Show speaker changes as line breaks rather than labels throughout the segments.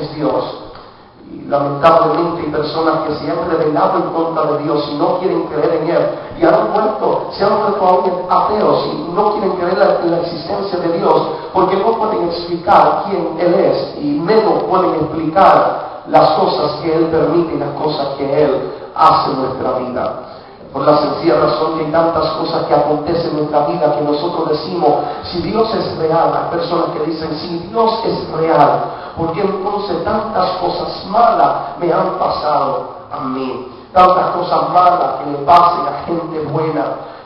es Dios. Y lamentablemente hay personas que se han rebelado en contra de Dios y no quieren creer en Él. Y se han vuelto aún ateos y no quieren creer en la existencia de Dios porque no pueden explicar quién Él es y menos pueden explicar las cosas que Él permite y las cosas que Él hace en nuestra vida. Por la sencilla razón que hay tantas cosas que acontecen en nuestra vida que nosotros decimos, si Dios es real, hay personas que dicen, si Dios es real, ¿por qué entonces tantas cosas malas me han pasado a mí? Tantas cosas malas que le pasen a gente buena.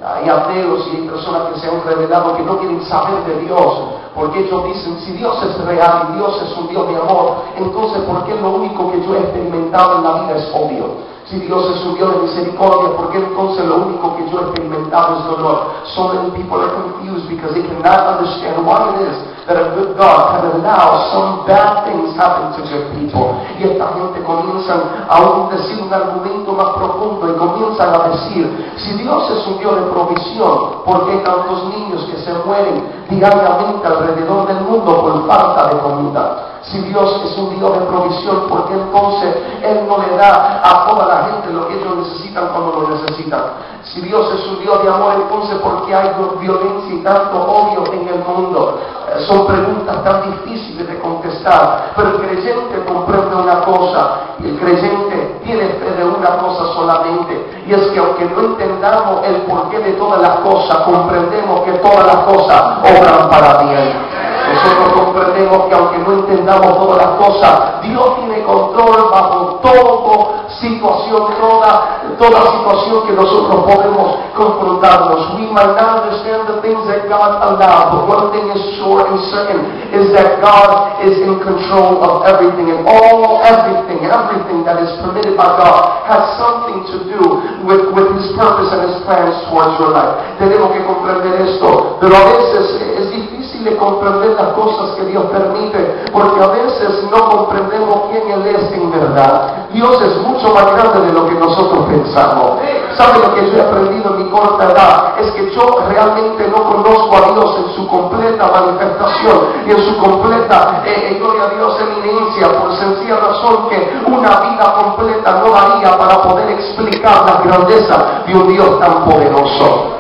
Hay ateos y hay personas que se han revelado que no quieren saber de Dios, porque ellos dicen, si Dios es real y Dios es un Dios de amor, entonces ¿por qué lo único que yo he experimentado en la vida es odio? Si Dios es un Dios de misericordia, ¿por qué entonces lo único que yo he experimentado es dolor? So many people are confused because they cannot understand why it is that a good God can allow some bad things happen to good people. Y esta gente comienzan a decir un argumento más profundo y comienzan a decir, si Dios es un Dios de provisión, ¿por qué tantos niños que se mueren diariamente alrededor del mundo por falta de comida? Si Dios es un Dios de provisión, ¿por qué entonces Él no le da a toda la gente lo que ellos necesitan cuando lo necesitan? Si Dios es un Dios de amor, entonces ¿por qué hay violencia y tanto odio en el mundo? Son preguntas tan difíciles de contestar, pero el creyente comprende una cosa, y el creyente tiene fe de una cosa solamente, y es que aunque no entendamos el porqué de todas las cosas, comprendemos que todas las cosas obran para bien. Nosotros comprendemos que aunque no entendamos todas las cosas, Dios tiene control bajo toda situación, toda situación que nosotros podemos confrontarnos. We might not understand the things that God allowed, but one thing is sure and certain is that God is in control of everything, and everything that is permitted by God has something to do with His purpose and His plans towards your life. Tenemos que comprender esto, pero a veces es difícil de comprender las cosas que Dios permite, porque a veces no comprendemos quién Él es en verdad. Dios es mucho más grande de lo que nosotros pensamos. ¿Sabe lo que yo he aprendido en mi corta edad? Es que yo realmente no conozco a Dios en su completa manifestación y en su completa, gloria a Dios, eminencia, por sencilla razón que una vida completa no daría para poder explicar la grandeza de un Dios tan poderoso.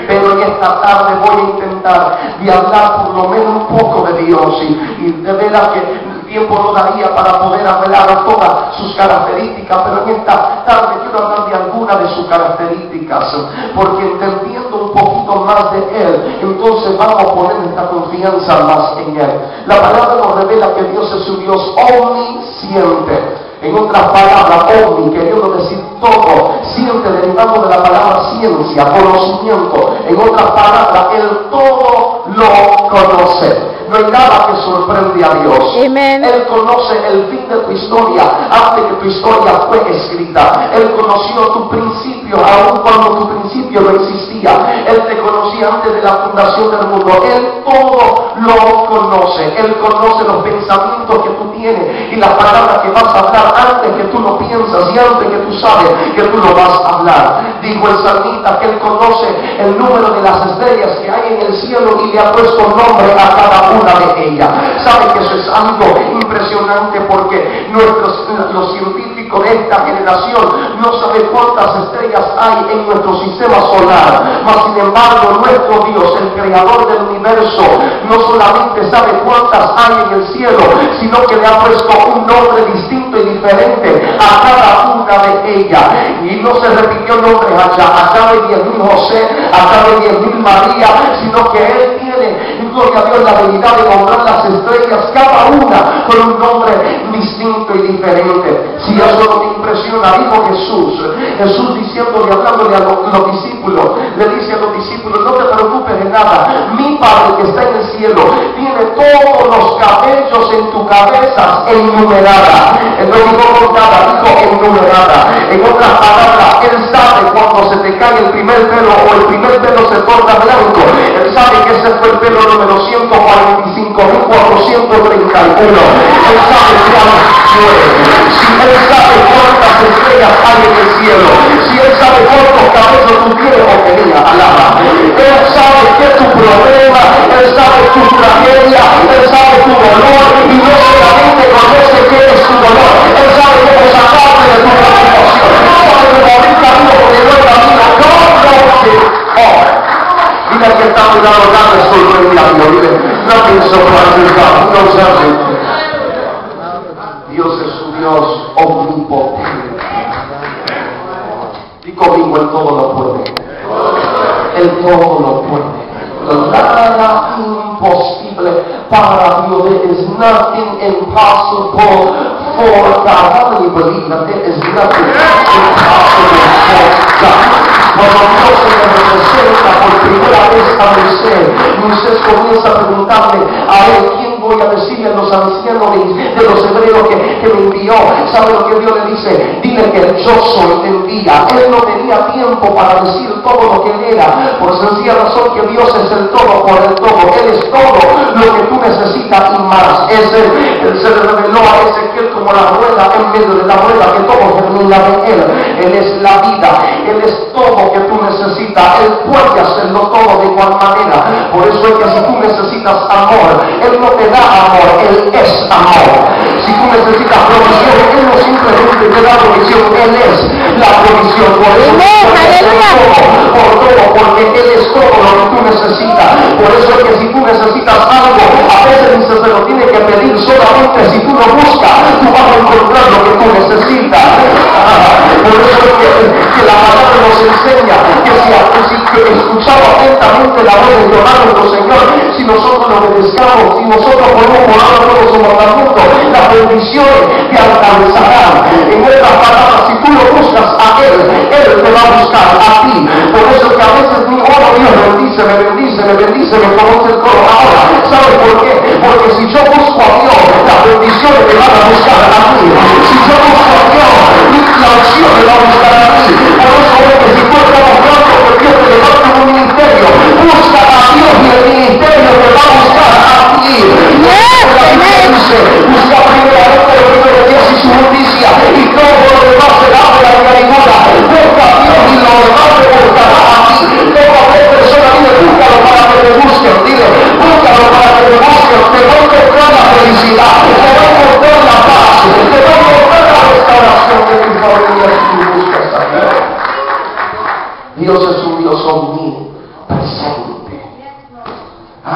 Pero en esta tarde voy a intentar de hablar por lo menos un poco de Dios y de veras que el tiempo no daría para poder hablar todas sus características, pero en esta tarde quiero hablar de algunas de sus características, porque entendiendo un poquito más de Él, entonces vamos a poner nuestra confianza más en Él. La palabra nos revela que Dios es un Dios omnisciente. En otras palabras, omni, queriendo decir todo, siente derivado de la palabra ciencia, conocimiento. En otras palabras, Él todo lo conoce. No hay nada que sorprende a Dios.
Amen.
Él conoce el fin de tu historia antes que tu historia fue escrita. Él conoció tu principio aun cuando tu principio no existía. Él te conocía antes de la fundación del mundo. Él todo lo conoce. Él conoce los pensamientos que tú tienes y las palabras que vas a hablar antes que tú lo piensas y antes que tú sabes que tú lo vas a hablar. Dijo el salmista que Él conoce el número de las estrellas que hay en el cielo y le ha puesto nombre a cada una de ellas. ¿Saben que eso es algo impresionante? Porque los científicos de esta generación no saben cuántas estrellas hay en nuestro sistema solar, mas sin embargo nuestro Dios, el creador del universo, no solamente sabe cuántas hay en el cielo, sino que le ha puesto un nombre distinto y diferente a cada una de ellas. Y no se repitió nombre allá de 10.000 José, acá de 10.000 María, sino que Él tiene, gloria a Dios, la habilidad de nombrar las estrellas, cada una con un nombre distinto y diferente. Si eso no te impresiona, dijo Jesús diciéndole, hablándole a los discípulos, le dice a los discípulos, no te preocupes de nada, mi Padre que está en el cielo tiene todos los cabellos en tu cabeza enumerada. Él no dijo contada, dijo enumerada. En otras palabras, Él sabe cuando se te cae el primer pelo o el primer pelo se torna blanco. Él sabe que ese fue el pelo número 145.431. Él sabe si Él sabe cuántas estrellas hay en el cielo, si Él sabe cuántos cabellos tú tienes o tenías, alaba. Él sabe que es tu problema, Él sabe tu tragedia, Él sabe tu dolor, y no solamente conoce que eres Nothing surprises God. He knows everything. Dios es un Dios omnipotente. Y conmigo, el todo lo puede. El todo lo puede. Nada imposible para Dios. There is nothing impossible for God. How many believe that there is nothing impossible for God? Cuando Dios se le representa por primera vez a Moisés comienza a preguntarle a él: ¿quién voy a decirle a los ancianos de los hebreos que me envió? ¿Sabe lo que Dios le dice? Dile que el yo soy te envía. Él no tenía tiempo para decir todo lo que él era, por sencilla razón que Dios es el todo por el todo. Él es todo lo que tú necesitas y más. Él se le reveló a Ezequiel como la rueda en medio de la rueda, que todo termina de él. Él es la vida, él es todo que tú necesitas. Él puede hacerlo todo de igual manera. Por eso es que si tú necesitas amor, él no te da amor, él es amor. Si tú necesitas provisión, él no simplemente te da provisión, él es la provisión. Por eso por todo, porque él es todo lo que tú necesitas. Por eso es que si tú necesitas algo, a veces dices, pero tienes que pedir solamente. Si tú lo buscas, tú vas a encontrar lo que tú necesitas. Por eso es que la palabra nos enseña que si escuchamos atentamente la voz de Jehová nuestro Señor, si nosotros lo obedezcamos, si nosotros podemos orar todos sus mandamientos, las bendiciones te alcanzarán. En otras palabras, si tú lo buscas a él te va a buscar a ti. Por eso que a veces mi oro, Dios me conoce el coro. Ahora, ¿sabes por qué? Porque si yo busco a Dios, las bendiciones me van a buscar a ti. Si yo busco a Dios, la unción me va a buscar a ti. Por eso es que si tú estás buscando que Dios te levante un ministerio, busca a Dios y el ministerio te va a buscar a ti. Busca primeramente el reino de Dios y su justicia, y todo lo demás será por la añadidura. Busca a Dios y lo demás te buscará a ti. No cualquier persona dile, búscalo para que te busquen. Dile, búscalo para que te busquen. Te va a encontrar la felicidad, te va a encontrar la paz, te va a encontrar la restauración de tu familia si tú buscas a Dios. Dios es un Dios omnipresente. I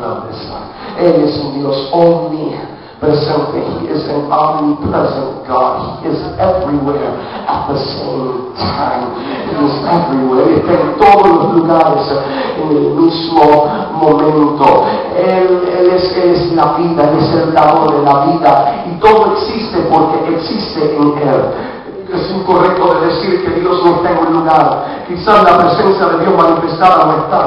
love this one. Él es un Dios omnipresente. He is an omnipresent God. He is everywhere at the same time. He is everywhere. Está en todos los lugares en el mismo momento. Él es la vida, Él es el dador de la vida. Y todo existe porque existe en Él. Es incorrecto de decir que Dios no está en un lugar. Quizás la presencia de Dios manifestada no está,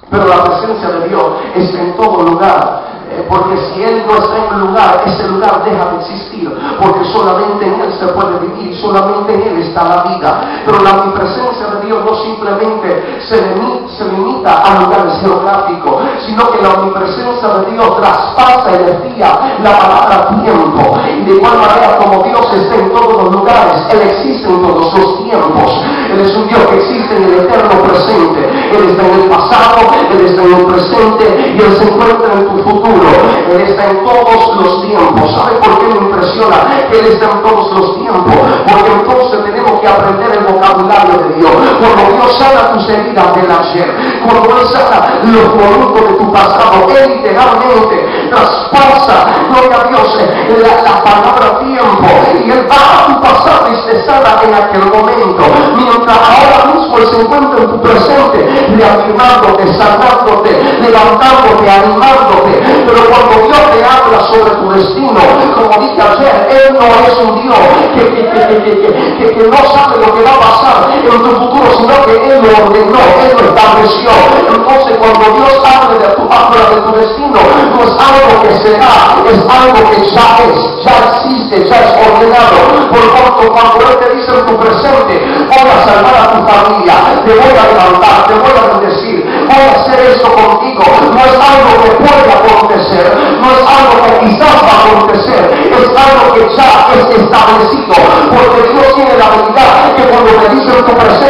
pero la presencia de Dios está en todo lugar. Porque si Él no está en un lugar, ese lugar deja de existir, porque solamente en Él se puede vivir, solamente en Él está la vida. Pero la omnipresencia de Dios no simplemente se limita a lugares geográficos, sino que la omnipresencia de Dios traspasa y desvía la palabra tiempo. Y de igual manera como Dios está en todos los lugares, Él existe en todos los tiempos. Él es un Dios que existe en el eterno presente. Él está en el pasado, Él está en el presente y Él se encuentra en tu futuro. Él está en todos los tiempos. ¿Sabe por qué me impresiona que Él está en todos los tiempos? Porque entonces tenemos que aprender el vocabulario de Dios. Cuando Dios sana tus heridas del ayer, cuando Él sana los momentos de tu pasado, Él literalmente traspasa, gloria a Dios, la palabra tiempo, y Él va a tu pasado y te sana en aquel momento, mientras ahora mismo Él se encuentra en tu presente, reafirmándote, sanándote, levantándote, animándote. Pero cuando Dios te habla sobre tu destino, como dije ayer, Él no es un Dios que no sabe lo que va a pasar en tu futuro, sino que Él lo ordenó, Él lo estableció. Entonces cuando Dios habla de tu destino, no es algo que será, es algo que ya existe, ya es ordenado. Por tanto, cuando Él te dice en tu presente, voy a salvar a tu familia, te voy a levantar, te voy a bendecir, voy a hacer esto contigo, no es algo que puede acontecer, no es algo que quizás va a acontecer, es algo que ya es establecido, porque Dios tiene la habilidad que cuando te dice en tu presente,